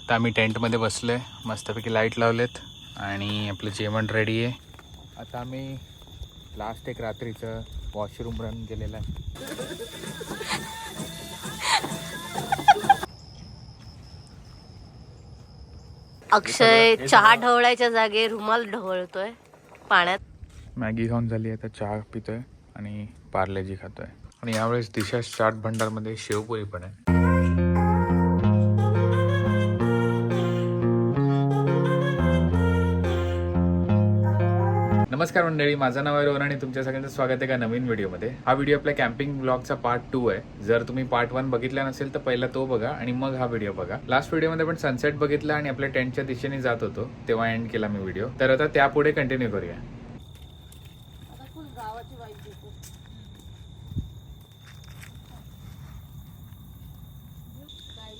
आता आम्ही टेंटमध्ये बसलोय, मस्तपैकी लाईट लावलेत आणि आपलं जेवण रेडी आहे. आता आम्ही लास्ट एक रात्रीचं वॉशरूम रन केलेलं आहे. अक्षय चहा ढवळायच्या जागे रुमाल ढवळतोय पाण्यात. मॅगी खाऊन झाली, आता चहा पितोय आणि पार्लेजी खातोय. आणि यावेळेस दिशा चाट भंडारमध्ये शेवपुरी पण आहे. नमस्कार मंडळी, माझं नाव आहे रोहन आणि तुमच्या सगळ्यांचं स्वागत आहे का नवीन व्हिडिओमध्ये. हा व्हिडिओ आपल्या कॅम्पिंग ब्लॉगचा पार्ट 2 आहे. जर तुम्ही पार्ट 1 बघितला नसेल तर पहिला तो बघा आणि मग हा व्हिडिओ बघा. लास्ट व्हिडिओमध्ये पण सनसेट बघितला आणि आपल्या टेंटच्या दिशेने जात होतो तेव्हा एंड केला मी व्हिडिओ. तर आता त्यापुढे कंटिन्यू करूया.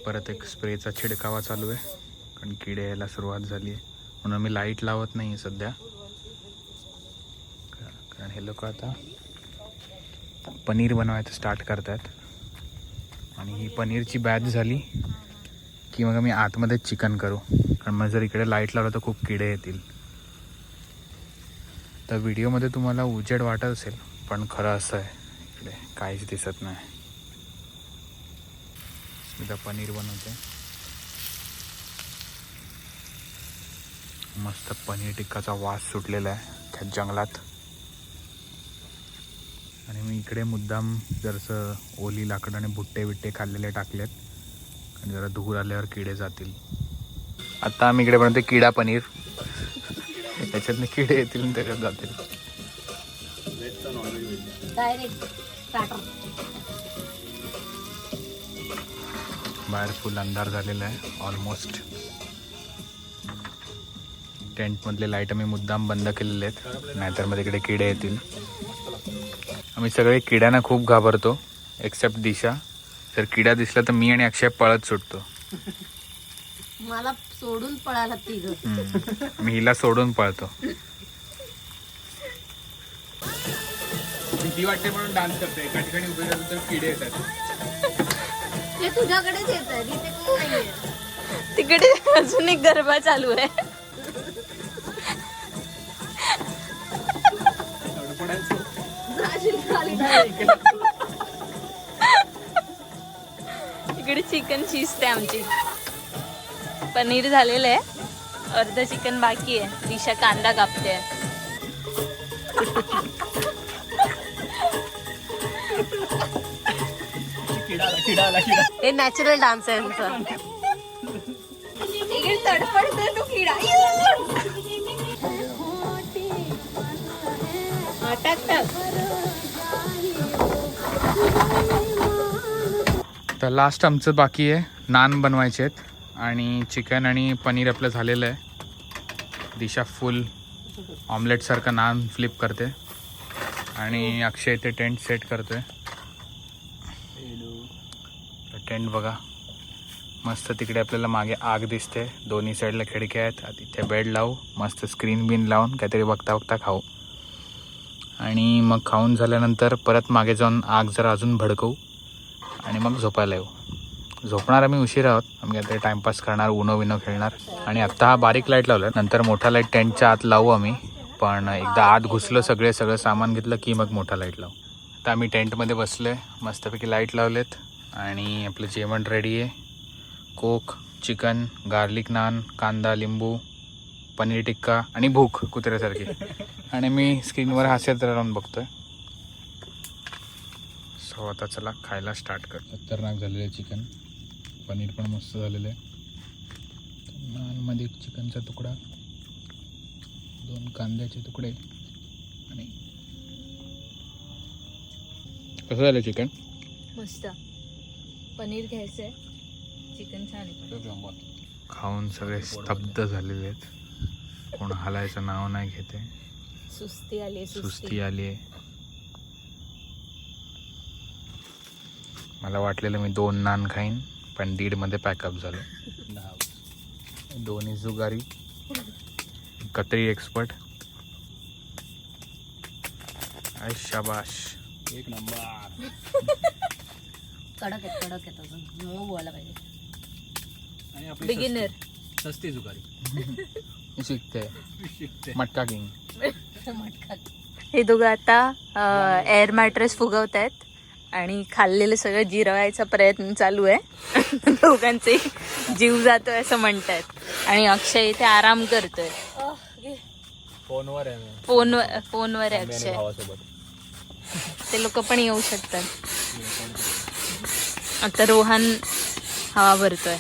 परत एक स्प्रेचा छिडकावा चालू आहे कारण किडे यायला सुरुवात झाली आहे, म्हणून मी लाईट लावत नाही सध्या, कारण हे लोक आता पनीर बनवायचं स्टार्ट करतात. आणि ही पनीरची बॅच झाली की मग मी आतमध्ये चिकन करू, कारण मग जर इकडे लाईट लावलं तर खूप किडे येतील. तर व्हिडिओमध्ये तुम्हाला उजेड वाटत असेल पण खरं असं आहे, इकडे काहीच दिसत नाही. स्मिता पनीर बनवते, मस्त पनीर टिक्काचा वास सुटलेला आहे त्या जंगलात. आणि मी इकडे मुद्दाम जरासं ओली लाकडं आणि बुट्टे बिट्टे खाल्लेले टाकलेत आणि जरा धूर आल्यावर किडे जातील. आता आम्ही इकडे बनवते किडा पनीर, त्याच्यातनं किडे येतील आणि त्याच्यात जातील. बाहेर फुल अंधार झालेला आहे ऑलमोस्ट. टेंटमधले लाईट आम्ही मुद्दाम बंद केलेले आहेत, नाहीतर मध्ये इकडे किडे येतील. आम्ही सगळे किड्यांना खूप घाबरतो एक्सेप्ट दिशा. जर किडा दिसला तर मी आणि अक्षय पळत सुटतो. मला सोडून पळायला तिघ. मी हिला सोडून पळतो. भीती वाटते म्हणून डान्स करते, एका ठिकाणी उभे राहिलो तर किडे येतात. ते तुझ्याकडेच येत आहे, तिथे कोण नाहीये. तिकडे अजून एक गरबा चालू आहे. इकडे चिकन शिजते आमची. पनीर झालेलं आहे, अर्ध चिकन बाकी आहे. दिशा कांदा कापते. हे नॅचरल डान्स आहे आमचा. इकडे तडफडते तो किडा. टाक टाक. तर लास्ट आमचं बाकी आहे, नान बनवायचे आहेत आणि चिकन आणि पनीर आपलं झालेलं आहे. दिशा फुल ऑमलेटसारखं नान फ्लिप करते आणि अक्षय इथे टेंट सेट करतोय. टेंट बघा मस्त, तिकडे आपल्याला मागे आग दिसते, दोन्ही साईडला खिडक्या आहेत. तिथे बेड लावू, मस्त स्क्रीन बिन लावून काहीतरी बघता बघता खाऊ. आणि मग खाऊन झाल्यानंतर परत मागे जाऊन आग जरा अजून भडकवू आणि मग झोपायला येऊ. झोपणार आम्ही उशीर आहोत, आम्ही काहीतरी टाइमपास करणार, उनो विनो खेळणार. आणि आत्ता हा बारीक लाईट लावला, नंतर मोठा लाईट टेंटच्या आत लावू आम्ही. पण एकदा आत घुसलं सगळं सामान घेतलं की मग मोठा लाईट लावू. आता आम्ही टेंटमध्ये बसलो आहे, मस्तपैकी लाईट लावलेत आणि आपलं जेवण रेडी आहे. कोक, चिकन, गार्लिक नान, कांदा, लिंबू, पनीर टिक्का आणि भूक कुत्र्यासारखी. आणि मी स्क्रीनवर हसत राहून बघतोय. सो आता चला खायला स्टार्ट कर. खतरनाक झालेलं आहे चिकन, पनीर पण मस्त झालेलं आहे. नानमध्ये एक चिकनचा तुकडा, 2 कांद्याचे तुकडे आणि कसं झालं चिकन? मस्त. पनीर घ्यायचंय, चिकन छान आहे. खाऊन सगळे स्तब्ध झालेले आहेत, कोण हलायचं नाव नाही घेते. सुस्ती आली आहे. मला वाटलेलं मी 2 नान खाईन पण 1.5 मध्ये पॅकअप झालं. दोन्ही जुगारी, कतरी एक्सपर्ट. शाबाश, एक नंबर. कडक आहेत अजून, मऊ व्हायला पाहिजे. आणि आपली बिगिनर. सस्ती जुगारी शिकते मटका किंग. हे दोघं आता एअर मॅट्रेस फुगवत आहेत आणि खाल्लेलं सगळं जिरवायचा प्रयत्न चालू आहे. दोघांचे जीव जातोय असं म्हणतायत आणि अक्षय इथे आराम करतोय. फोनवर आहे फोनवर आहे अक्षय. भावासोबत. ते लोक पण येऊ शकतात. आता रोहन हवा भरतोय.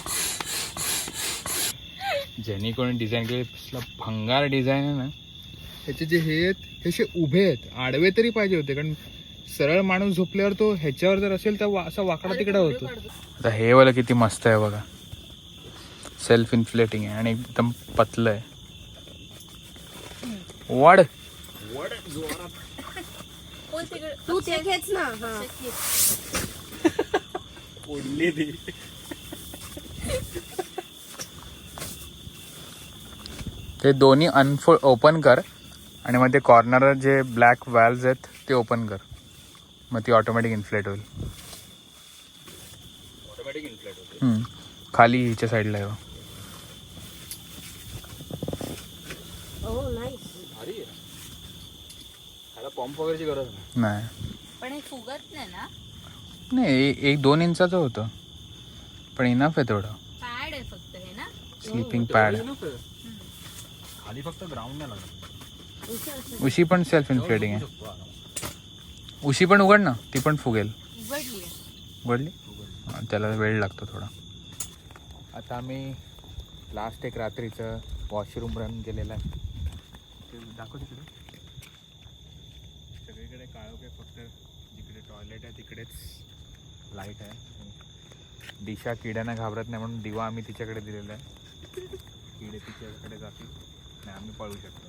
ज्यांनी कोणी डिझाईन केले भंगार डिझाईन आहे ना. ह्याचे जे हे आहेत हे असे उभे आहेत, आडवे तरी पाहिजे होते, कारण सरळ माणूस झोपल्यावर तो ह्याच्यावर जर असेल तर असा वाकडा तिकडा होतो. आता हे वाला किती मस्त आहे बघा. सेल्फ इन्फ्लेटिंग आहे आणि एकदम पतलं आहे. वाढ तू ते घेच ना. उडली ती. ते दोन्ही ओपन कर आणि मग ते कॉर्नर जे ब्लॅक व्हॅल्व्ज आहेत ते ओपन कर, मग ती ऑटोमॅटिक इन्फ्लेट होईल. ऑटोमॅटिक इन्फ्लेट होते. खाली हिच्या साईडला आहे. हो नाही. भारी आहे. ह्याला पंप वगैरेची गरज नाही. नाही पण हे फुगत नाही ना. नाही 1-2 इंचाचं होतं पण इनफ आहे तेवढं. पॅड आहे फक्त हे ना. Sleeping pad. खाली फक्त ग्राउंड नाही लागत. उशी पण सेल्फ इन्फ्लेटिंग आहे. उशी पण उघड ना, ती पण फुगेल. उघडली उघडली. त्याला वेळ लागतो थोडा. आता आम्ही लास्ट एक रात्रीचं वॉशरूम रन केलेलं आहे. ते दाखव तिकडे. सगळीकडे काळोख आहे, फक्त जिकडे टॉयलेट आहे तिकडेच लाईट आहे. दिशा किड्यांना घाबरत नाही म्हणून दिवा आम्ही तिच्याकडे दिलेला आहे. किडे तिच्याकडे जातील आणि आम्ही पळू शकतो.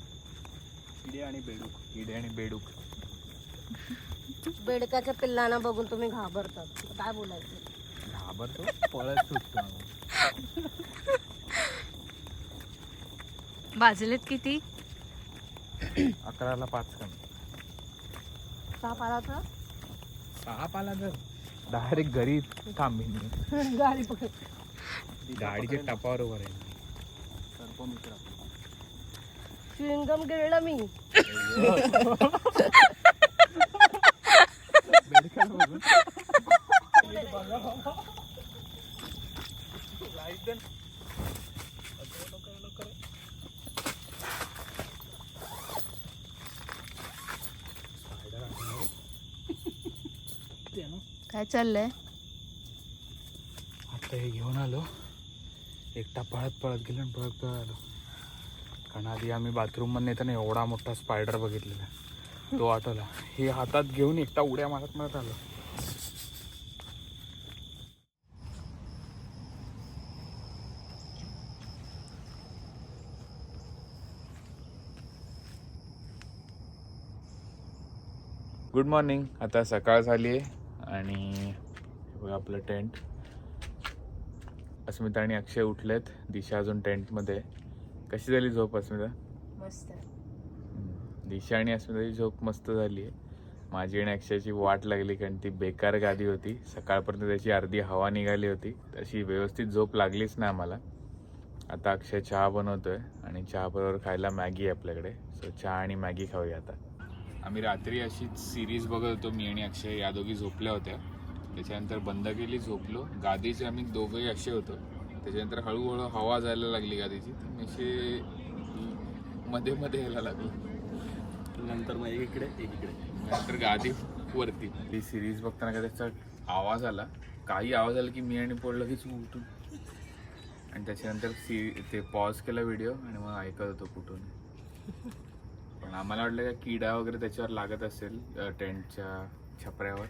किडे आणि बेडूक. बेडकाच्या पिल्लांना बघून तुम्ही घाबरतात. काय बोलायचं. घाबरतो, पळत सुटतो आम्ही. भाजलेत किती. 11ला 5 कमी. साप आला तर साप आला तर डायरेक्ट घरी थांबीन. गाडी पकड. गाडीच्या टपावर उभं राहील. च्युइंगम गिळलं मी. काय चाललंय. आता हे घेऊन आलो. एकटा पळत गेलो आणि पळत आलो. कारण आधी आम्ही बाथरूममध्ये येताना एवढा मोठा स्पायडर बघितलेला, तो आठवला. हे हातात घेऊन एकटा उड्या मारत आलो. Good morning. आता सकाळ झाली आहे आणि हे बघा आपलं टेंट. अस्मिता आणि अक्षय उठलेत. दिशा अजून टेंटमध्ये. कशी झाली झोप अस्मिता. मस्त. दिशा आणि अस्मिताची झोप मस्त झाली आहे. माझी आणि अक्षयची वाट लागली कारण ती बेकार गादी होती. सकाळपर्यंत त्याची अर्धी हवा निघाली होती. तशी व्यवस्थित झोप लागलीच नाही आम्हाला. आता अक्षय चहा बनवतोय आणि चहाबरोबर खायला मॅगी आहे आपल्याकडे. सो चहा आणि मॅगी खाऊया आता. आम्ही रात्री अशीच सिरीज बघत होतो, मी आणि अक्षय. या दोघी झोपल्या होत्या. त्याच्यानंतर बंद केली, झोपलो. गादीचे आम्ही दोघंही असे होतो. त्याच्यानंतर हळूहळू हवा जायला लागली गादीची. तर असे मध्ये यायला लागलो. नंतर मग एक इकडे. नंतर गादी वरती. ती सिरीज बघताना का त्याचा आवाज आला. काही आवाज आला की मी आणि पडलो हीच उठून. आणि त्याच्यानंतर ते पॉज केला व्हिडिओ आणि मग ऐकत होतो कुठून. पण आम्हाला वाटलं का किडा वगैरे त्याच्यावर लागत असेल टेंटच्या छपऱ्यावर.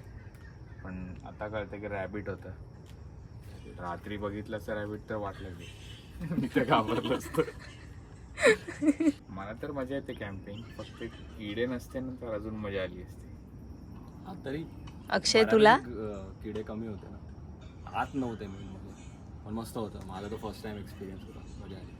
पण आता कळतं की रॅबिट होता. रात्री बघितलं असं रॅबिट तर वाटलं की मी तर घाबरलो असतो. मला तर मजा येते कॅम्पिंग. फक्त किडे नसते ना तर अजून मजा आली असते. तरी अक्षय तुला किडे कमी होते ना. आत नव्हते मी मध्ये. पण मस्त होतं. माझा तो फर्स्ट टाइम एक्सपिरियन्स होता. मजा आली.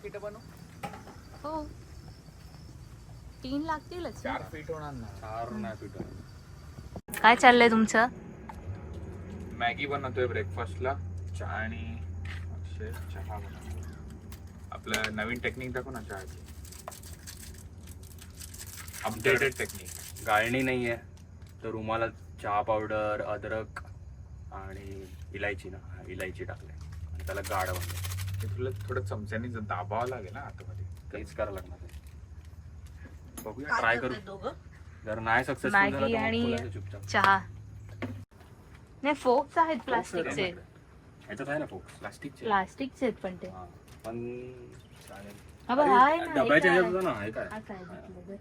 पिठं बनव. हो 3 लागतीलच. 4 पीठ होणार ना. 4 नाही पिठं. काय चाललंय तुमचं? मॅगी बनवतोय ब्रेकफास्टला. चहा आणि अक्षय चहा बनवतो. आपलं नवीन टेक्निक दाखव ना चहाची. Updated technique. गाळणी नाही आहे तर रुमाला चहा पावडर, अद्रक आणि इलायची टाकले आणि त्याला गाढ बनले. ते तुला थोडं चमच्याने दाबावं लागेल ना आतमध्ये. काहीच करावं लागणार आहे. बघूया, ट्राय करू. जर नाही सक्सेसफुल मॅगी झालं तर मग आणि बोलायचं चुपचाप. चहा. नाही फोक्स आहेत प्लास्टिकचे. ह्याच्यात आहे ना फोक्स प्लास्टिकचे. प्लास्टिकचे आहेत पण ते. पण चालेल. हा बघ, हा आहे ना, डब्याच्या हे ह्याच्यात काय? होतं ना, हे काय हा काय घेतलं तर?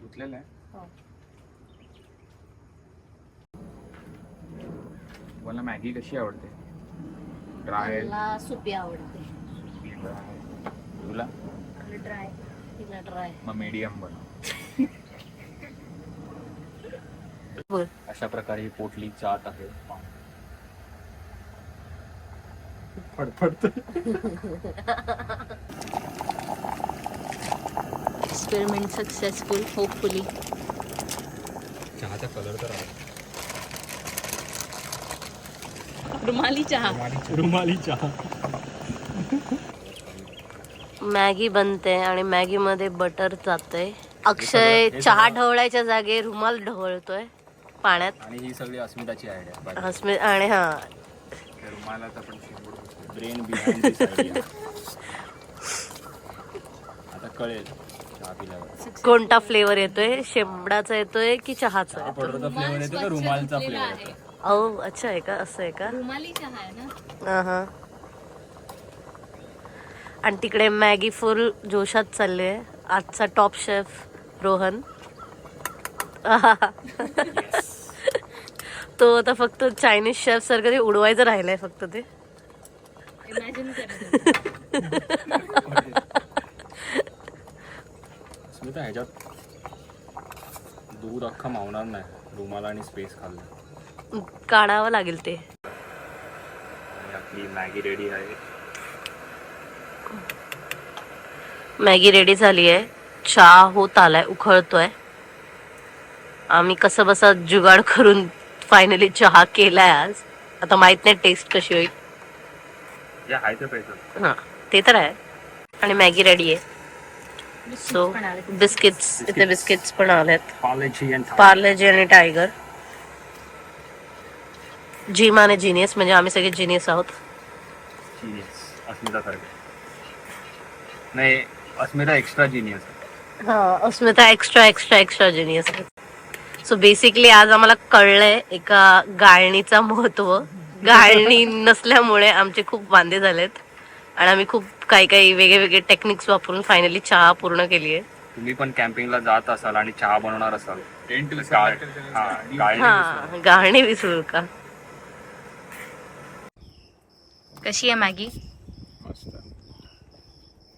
धुतलेलं आहे. हो. मला मॅगी कशी आवडते? ड्राय. मला सुपी आवडते. तुला? ड्राय. तिला ड्राय. मग मीडियम बनव. बोल. अशा प्रकारे ही पोटली चाट आहे. फडफडत. Experiment successful hopefully. चहाचा कलर तर आहे. रुमाली चहा. रुमाली चहा. मॅगी बनते आणि मॅगी मध्ये बटर जाते. अक्षय चहा ढवळायच्या जागे रुमाल ढवळतोय पाण्यात. आणि ही सगळी अस्मिताची आयडिया. हसमी आणि हा रुमाला तर पण शेंबूड घुसते. ब्रेन बिहाइंड दिस आयडिया. आता कळेल चहा पिल्यावर. कोणता फ्लेवर येतोय, शेंबडाचा येतोय की चहाचा चहा येतोय? पावडरचा फ्लेवर येतो का रुमालचा फ्लेवर येतो? अहो अच्छा आहे का, असं आहे का? रुमाली चहा आहे ना. हा. आणि तिकडे मॅगी फुल जोशात चालली आहे. आजचा टॉप शेफ रोहन. तो आता फक्त चायनीज शेफ सारखं ते उडवायचं राहिलंय फक्त ते. इमॅजिन कर. स्मिता, ह्याच्यात दूध अख्खा मावणार नाही. रुमाला आणि स्पेस खाल्लं. काढावं लागेल ते. आणि आपली मॅगी रेडी आहे. मॅगी रेडी झाली आहे. चहा होत आलाय, उखळतोय. आम्ही कसं बसा जुगाड करून फायनली चहा केलाय आज. आता माहित नाही टेस्ट कशी होईल. या हाय तर पाहिजे. हा ते तर आहे. आणि मॅगी रेडी आहे. सो बिस्किट्स, इथे बिस्किट्स पण आलेत. पार्लेजी आणि टायगर. जिम आणि जिनियस, म्हणजे आम्ही सगळे जिनियस आहोत. अस्मिता सारखे नाही. अस्मिता एक्स्ट्रा जिनियस. हा अस्मिता एक्स्ट्रा जिनियस. सो बेसिकली आज आम्हाला कळलंय एका गाळणीचा महत्व. गाळणी नसल्यामुळे आमचे खूप वांदे झालेत आणि आम्ही खूप काही वेगळे टेक्निक्स वापरून फायनली चहा पूर्ण केली आहे. तुम्ही पण कॅम्पिंगला जात असाल आणि चहा बनवणार असाल, हा गाळणी विसरू का. कशी आहे मॅगी? मस्त.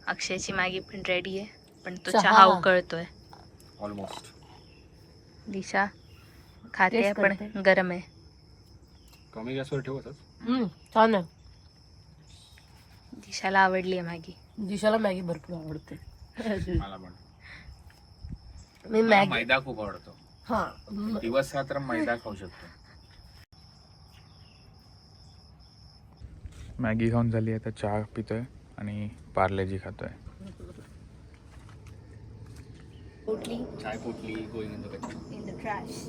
अक्षयची मॅगी पण रेडी आहे, पण तो चहा. चहा उकळतोय. ऑलमोस्ट. दिशा खाते Taste पण करते. गरम आहे. कमी गॅसवर ठेवतच. छान आहे. दिशाला आवडली आहे मॅगी. दिशाला मॅगी भरपूर आवडते. मला पण. मी मला मॅगी मैदा खूप आवडतो. हा दिवस रात्र मैदा खाऊ शकतो. मॅगी खाऊन झाली, आता चहा पितोय आणि पार्लेजी खातोय. चाय पोटली गोईंग इन द ट्रॅश.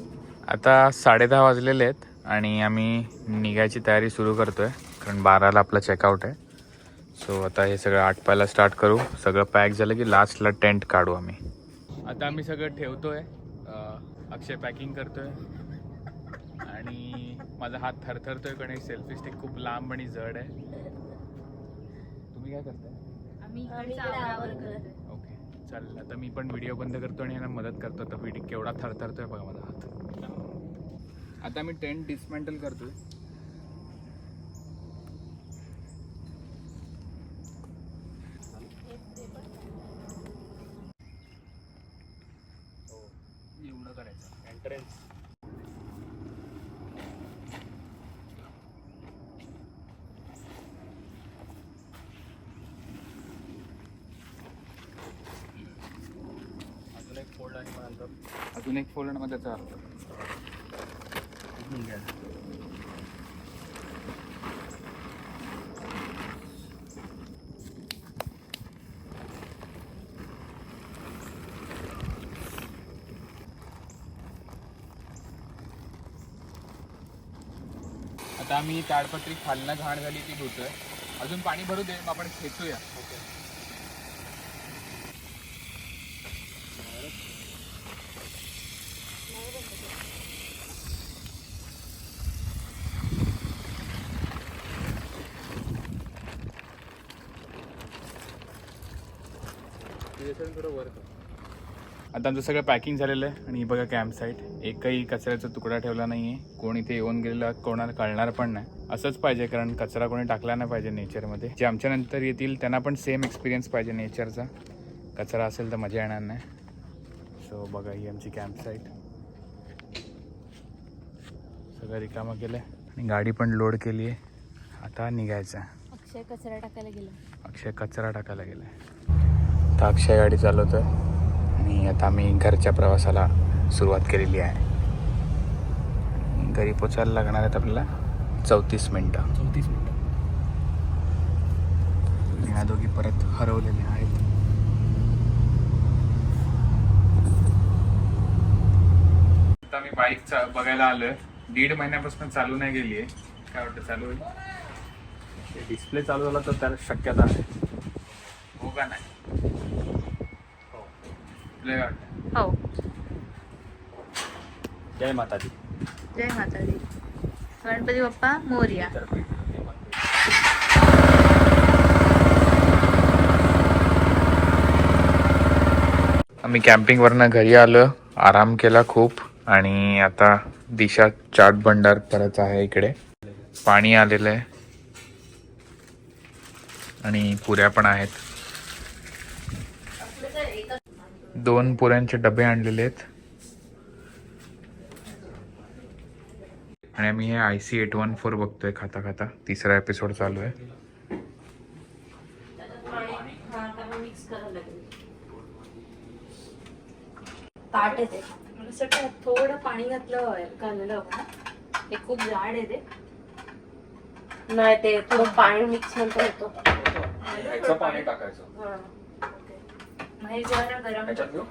आता 10:30 वाजलेले आहेत आणि आम्ही निघायची तयारी सुरू करतोय, कारण 12ला आपला चेकआउट आहे. सो आता हे सगळं आटपायला स्टार्ट करू. सगळं पॅक झालं की लास्टला टेंट काढू आम्ही. आता आम्ही सगळं ठेवतोय. अक्षय पॅकिंग करतोय आणि माझा हात थरथरतोय, कारण एक सेल्फी स्टिक खूप लांब आणि जड आहे. तुम्ही काय करताय? ओके चल, आता मी पण व्हिडिओ बंद करतो आणि यांना मदत करतो. आता व्हिडिओ केवढा थरथरतोय बघा माझा हात. आता मी टेंट डिस्मॅन्टल करतोय. एवढं करायचं एंट्रन्स. अजून एक फोल्ड मध्ये त्याचा अर्थ. आता आम्ही ताडपत्री खालनं घाण झाली ती धुतोय. अजून पाणी भरू दे, मग आपण खेचूया. आता आमचं सगळं पॅकिंग झालेलं आहे आणि बघा कॅम्प साईट. एकही कचऱ्याचा तुकडा ठेवला नाही आहे. कोण इथे येऊन गेलेला कोणाला कळणार पण नाही. असंच पाहिजे, कारण कचरा कोणी टाकला नाही पाहिजे नेचरमध्ये. जे आमच्या नंतर येतील त्यांना पण सेम एक्सपिरियन्स पाहिजे नेचरचा. कचरा असेल तर मजा येणार नाही. सो बघा ही आमची कॅम्प साईट. सगळं रिकामं केलं आहे आणि गाडी पण लोड केली आहे. आता निघायचं. अक्षय कचरा टाकायला गेला. अक्षय कचरा टाकायला गेला आहे. तर अक्षय गाडी चालवतोय आणि आता आम्ही घरच्या प्रवासाला सुरुवात केलेली आहे. घरी पोचायला लागणार आहेत आपल्याला 34 मिनटं. 34 मिनिटं. ह्या दोघी परत हरवलेले आहेत. आता मी बाईक बघायला आलोय. 1.5 महिन्यापासून चालू नाही गेली आहे. काय वाटतं चालू होईल? डिस्प्ले चालू झाला तर त्याला शक्यता आहे. हो का नाही? तुला काय वाटतं? हो. जय माताजी. जय माताजी. गणपती बाप्पा मोरया. आम्ही कॅम्पिंगवरनं घरी आलो. आराम केला खूप आणि आता दिशा चाट भंडार परत आहे इकडे. पाणी आलेलं आहे आणि पुऱ्या पण आहेत. 2 पुऱ्यांचे डबे आणलेले आहेत आणि आम्ही हे IC814 बघतोय खाता खाता. 3रा एपिसोड चालू आहे. ताट येते मला असं वाटतं थोडं पाणी घाललेलं हवं. ते खूप जाड आहे ते. नाही ते थोडं पाणी मिक्स नंतर होतो. पाणी टाकायचं. मग हे जरा गरम. त्याच्यात घेऊ.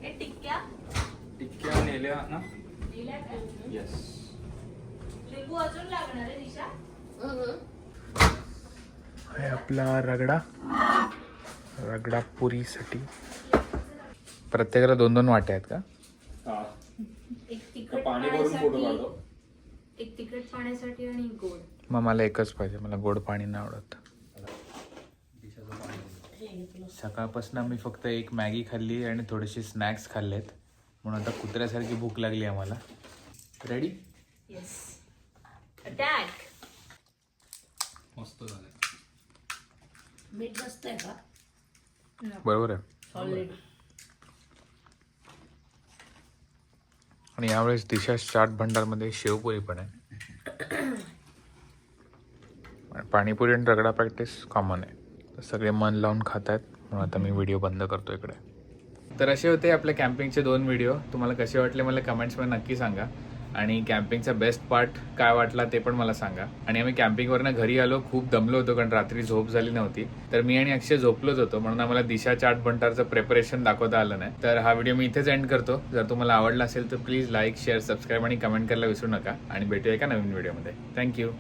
हे टिक्क्या टिक्क्या नेल्या ना. येस. लिंबू अजून लागणार आहे दिशा. आहे आपला रगडा पुरीसाठी. प्रत्येकाला 2-2 वाट्या आहेत का? एक तिखट पाणी भरून फोटो पाण्यासाठी, काढतो. एक तिखट पाण्यासाठी आणि एक गोड. मग मला एकच पाहिजे. मला गोड पाणी नाही आवडत. सकाळपासून आम्ही फक्त एक मॅगी खाल्ली आणि थोडेसे स्नॅक्स खाल्लेत. म्हणून आता कुत्र्यासारखी भूक लागली आम्हाला. रेडी? येस. अटॅक. मस्त झालं. मीठ जास्त आहे का? बरोबर आहे. ऑलरेडी. आणि यावेळेस दिशा चाट भंडारमध्ये शेवपुरी पण आहे. पाणीपुरी आणि रगडा प्रॅक्टिस कॉमन आहे. तर सगळे मन लावून खात आहेत. म्हणून आता मी व्हिडिओ बंद करतो इकडे. तर असे होते आपल्या कॅम्पिंगचे 2 व्हिडिओ. तुम्हाला कसे वाटले मला कमेंट्समध्ये नक्की सांगा. आणि कॅम्पिंगचा बेस्ट पार्ट काय वाटला ते पण मला सांगा. आणि आम्ही कॅम्पिंगवरनं घरी आलो. खूप दमलो होतो कारण रात्री झोप झाली नव्हती. तर मी आणि अक्षय झोपलोच होतो म्हणून आम्हाला दिशा चाट भंडारचं प्रिपरेशन दाखवता आलं नाही. तर हा व्हिडिओ मी इथेच एंड करतो. जर तुम्हाला आवडला असेल तर प्लीज लाईक, शेअर, सबस्क्राईब आणि कमेंट करायला विसरू नका. आणि भेटूया एका नवीन व्हिडिओमध्ये. थँक्यू.